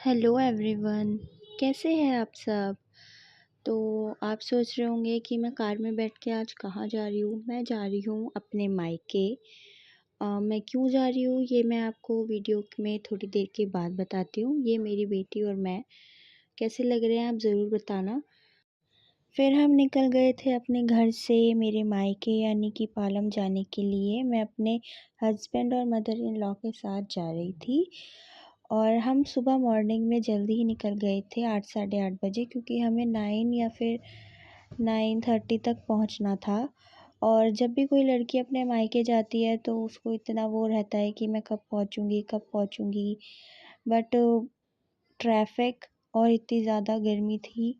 Hello everyone. कैसे हैं आप सब। तो आप सोच रहे होंगे कि मैं कार में बैठ के आज कहाँ जा रही हूँ। मैं जा रही हूँ अपने मायके। मैं क्यों जा रही हूँ ये मैं आपको वीडियो में थोड़ी देर के बाद बताती हूँ। ये मेरी बेटी और मैं कैसे लग रहे हैं आप ज़रूर बताना। फिर हम निकल गए थे अपने घर से मेरे मायके यानी कि पालम जाने के लिए। मैं अपने हस्बैंड और मदर इन लॉ के साथ जा रही थी और हम सुबह मॉर्निंग में जल्दी ही निकल गए थे 8 साढ़े 8 बजे, क्योंकि हमें 9 या फिर 9:30 तक पहुंचना था। और जब भी कोई लड़की अपने मायके जाती है तो उसको इतना वो रहता है कि मैं कब पहुंचूंगी। बट ट्रैफ़िक और इतनी ज़्यादा गर्मी थी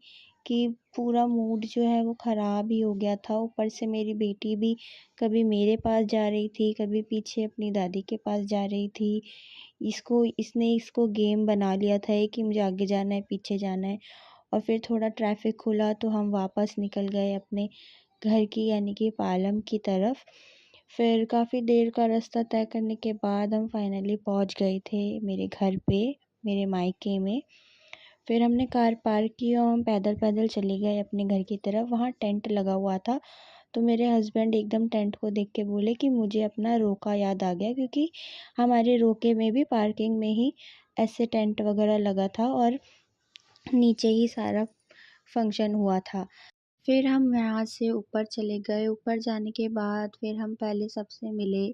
कि पूरा मूड जो है वो ख़राब ही हो गया था। ऊपर से मेरी बेटी भी कभी मेरे पास जा रही थी, कभी पीछे अपनी दादी के पास जा रही थी। इसको गेम बना लिया था कि मुझे आगे जाना है, पीछे जाना है। और फिर थोड़ा ट्रैफ़िक खुला तो हम वापस निकल गए अपने घर की यानी कि पालम की तरफ। फिर काफ़ी देर का रास्ता तय करने के बाद हम फाइनली पहुंच गए थे मेरे घर पे, मेरे मायके में। फिर हमने कार पार्क की और हम पैदल-पैदल चले गए अपने घर की तरफ। वहाँ टेंट लगा हुआ था, तो मेरे हस्बैंड एकदम टेंट को देख के बोले कि मुझे अपना रोका याद आ गया, क्योंकि हमारे रोके में भी पार्किंग में ही ऐसे टेंट वगैरह लगा था और नीचे ही सारा फंक्शन हुआ था। फिर हम यहाँ से ऊपर चले गए। ऊपर जाने के बाद फिर हम पहले सबसे मिले।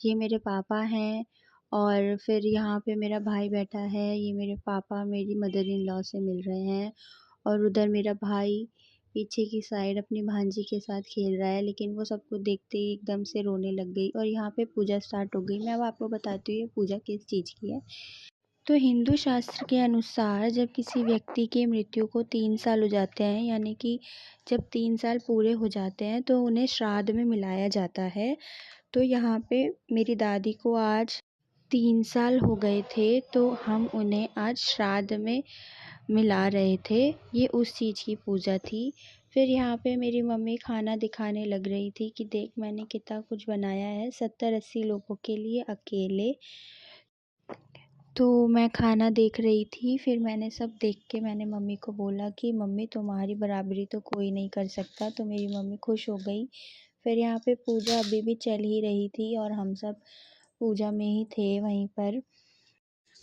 ये मेरे पापा हैं और फिर यहाँ पे मेरा भाई बैठा है। ये मेरे पापा मेरी मदर इन लॉ से मिल रहे हैं और उधर मेरा भाई पीछे की साइड अपनी भांजी के साथ खेल रहा है, लेकिन वो सबको देखते ही एकदम से रोने लग गई। और यहाँ पे पूजा स्टार्ट हो गई। मैं अब आपको बताती हूँ ये पूजा किस चीज़ की है। तो हिंदू शास्त्र के अनुसार जब किसी व्यक्ति की मृत्यु को 3 साल हो जाते हैं, यानी कि जब 3 साल पूरे हो जाते हैं तो उन्हें श्राद्ध में मिलाया जाता है। तो यहाँ पे मेरी दादी को आज 3 साल हो गए थे, तो हम उन्हें आज श्राद्ध में मिला रहे थे। ये उस चीज़ की पूजा थी। फिर यहाँ पे मेरी मम्मी खाना दिखाने लग रही थी कि देख मैंने कितना कुछ बनाया है 70-80 लोगों के लिए अकेले। तो मैं खाना देख रही थी। फिर मैंने सब देख के मैंने मम्मी को बोला कि मम्मी तुम्हारी बराबरी तो कोई नहीं कर सकता। तो मेरी मम्मी खुश हो गई। फिर यहाँ पे पूजा अभी भी चल ही रही थी और हम सब पूजा में ही थे वहीं पर।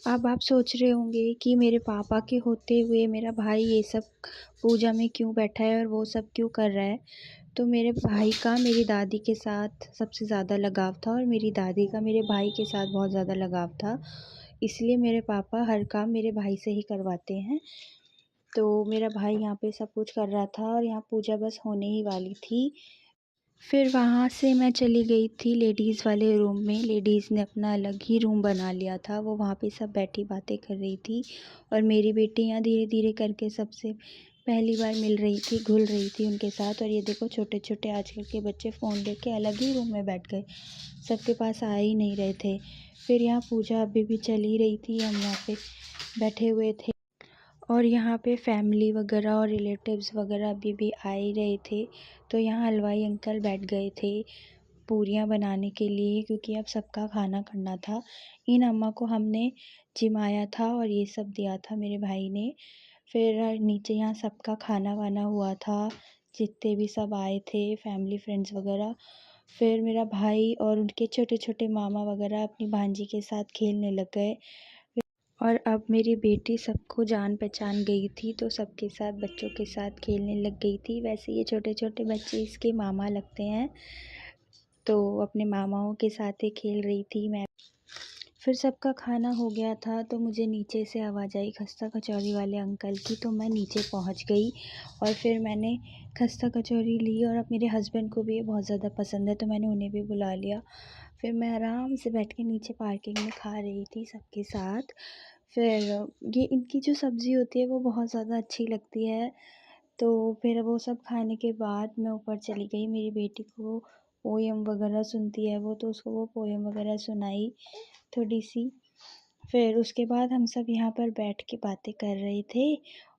अब आप सोच रहे होंगे कि मेरे पापा के होते हुए मेरा भाई ये सब पूजा में क्यों बैठा है और वो सब क्यों कर रहा है। तो मेरे भाई का मेरी दादी के साथ सबसे ज़्यादा लगाव था और मेरी दादी का मेरे भाई के साथ बहुत ज़्यादा लगाव था। इसलिए मेरे पापा हर काम मेरे भाई से ही करवाते हैं। तो मेरा भाई यहाँ पे सब कुछ कर रहा था और यहाँ पूजा बस होने ही वाली थी। फिर वहाँ से मैं चली गई थी लेडीज़ वाले रूम में। लेडीज़ ने अपना अलग ही रूम बना लिया था। वो वहाँ पे सब बैठी बातें कर रही थी और मेरी बेटी यहाँ धीरे-धीरे करके सबसे पहली बार मिल रही थी, घुल रही थी उनके साथ। और ये देखो छोटे-छोटे आजकल के बच्चे फ़ोन लेके अलग ही रूम में बैठ गए, सबके पास आ ही नहीं रहे थे। फिर यहाँ पूजा अभी भी चल ही रही थी, हम यहाँ पे बैठे हुए थे और यहाँ पे फैमिली वगैरह और रिलेटिव्स वगैरह अभी भी आ ही रहे थे। तो यहाँ हलवाई अंकल बैठ गए थे पूरियाँ बनाने के लिए, क्योंकि अब सबका खाना करना था। इन अम्मा को हमने जिमाया था और ये सब दिया था मेरे भाई ने। फिर नीचे यहाँ सबका खाना वाना हुआ था, जितने भी सब आए थे फैमिली फ्रेंड्स वगैरह। फिर मेरा भाई और उनके छोटे-छोटे मामा वगैरह अपनी भांजी के साथ खेलने लग गए। और अब मेरी बेटी सबको जान पहचान गई थी, तो सबके साथ बच्चों के साथ खेलने लग गई थी। वैसे ये छोटे-छोटे बच्चे इसके मामा लगते हैं, तो अपने मामाओं के साथ ही खेल रही थी मैं। फिर सबका खाना हो गया था तो मुझे नीचे से आवाज़ आई खस्ता कचौरी वाले अंकल की, तो मैं नीचे पहुंच गई और फिर मैंने खस्ता कचौरी ली। और अब मेरे हस्बैंड को भी ये बहुत ज़्यादा पसंद है तो मैंने उन्हें भी बुला लिया। फिर मैं आराम से बैठ के नीचे पार्किंग में खा रही थी सबके साथ। फिर ये इनकी जो सब्ज़ी होती है वो बहुत ज़्यादा अच्छी लगती है। तो फिर वो सब खाने के बाद मैं ऊपर चली गई। मेरी बेटी को पोएम वगैरह सुनती है वो, तो उसको वो पोएम वगैरह सुनाई थोड़ी सी। फिर उसके बाद हम सब यहाँ पर बैठ के बातें कर रहे थे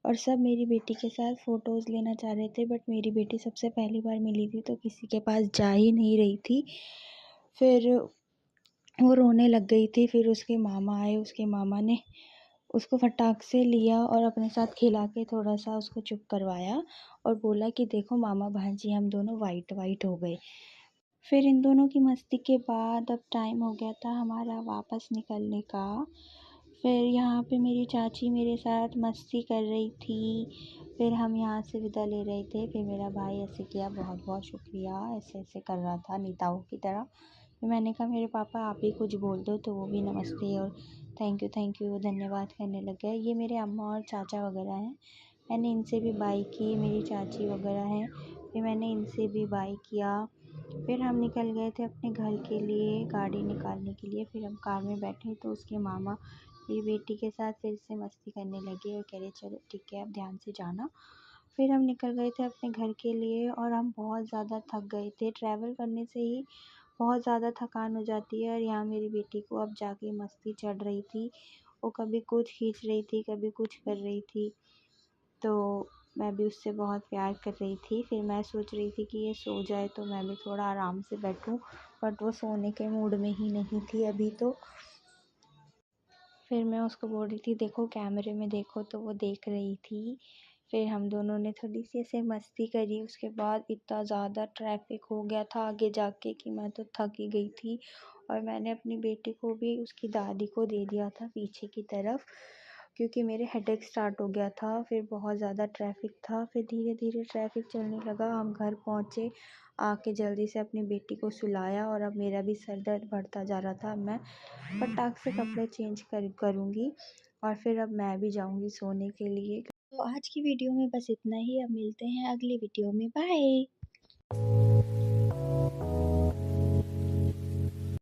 और सब मेरी बेटी के साथ फ़ोटोज़ लेना चाह रहे थे। बट मेरी बेटी सबसे पहली बार मिली थी तो किसी के पास जा ही नहीं रही थी। फिर वो रोने लग गई थी। फिर उसके मामा आए, उसके मामा ने उसको फटाक से लिया और अपने साथ खिला के थोड़ा-सा उसको चुप करवाया और बोला कि देखो मामा भांजी हम दोनों वाइट वाइट हो गए। फिर इन दोनों की मस्ती के बाद अब टाइम हो गया था हमारा वापस निकलने का। फिर यहाँ पे मेरी चाची मेरे साथ मस्ती कर रही थी। फिर हम यहाँ से विदा ले रहे थे। फिर मेरा भाई ऐसे किया, बहुत बहुत शुक्रिया, ऐसे-ऐसे कर रहा था नेताओं की तरह। फिर मैंने कहा मेरे पापा आप ही कुछ बोल दो, तो वो भी नमस्ते और थैंक यू धन्यवाद करने लग गए। ये मेरे अम्मा और चाचा वगैरह हैं। मैंने इनसे भी बाय की, मेरी चाची वगैरह हैं। फिर मैंने इनसे भी बाय किया। फिर हम निकल गए थे अपने घर के लिए गाड़ी निकालने के लिए। फिर हम कार में बैठे तो उसके मामा मेरी बेटी के साथ फिर से मस्ती करने लगे और कह रहे चलो ठीक है अब ध्यान से जाना। फिर हम निकल गए थे अपने घर के लिए और हम बहुत ज़्यादा थक गए थे। ट्रैवल करने से ही बहुत ज़्यादा थकान हो जाती है और यहाँ मेरी बेटी को अब जाके मस्ती चढ़ रही थी। वो कभी कुछ खींच रही थी, कभी कुछ कर रही थी। तो मैं भी उससे बहुत प्यार कर रही थी। फिर मैं सोच रही थी कि ये सो जाए तो मैं भी थोड़ा आराम से बैठूं, बट वो सोने के मूड में ही नहीं थी अभी तो। फिर मैं उसको बोल रही थी देखो कैमरे में देखो, तो वो देख रही थी। फिर हम दोनों ने थोड़ी सी ऐसे मस्ती करी। उसके बाद इतना ज़्यादा ट्रैफिक हो गया था आगे जाके कि मैं तो थक ही गई थी। और मैंने अपनी बेटी को भी उसकी दादी को दे दिया था पीछे की तरफ, क्योंकि मेरे हेडेक स्टार्ट हो गया था। फिर बहुत ज़्यादा ट्रैफिक था। फिर धीरे धीरे ट्रैफिक चलने लगा, हम घर पहुँचे। आके जल्दी से अपनी बेटी को सुलाया और अब मेरा भी सर दर्द बढ़ता जा रहा था। मैं फटाक से कपड़े चेंज करूँगी और फिर अब मैं भी जाऊँगी सोने के लिए। तो आज की वीडियो में बस इतना ही। अब मिलते हैं अगली वीडियो में। बाय।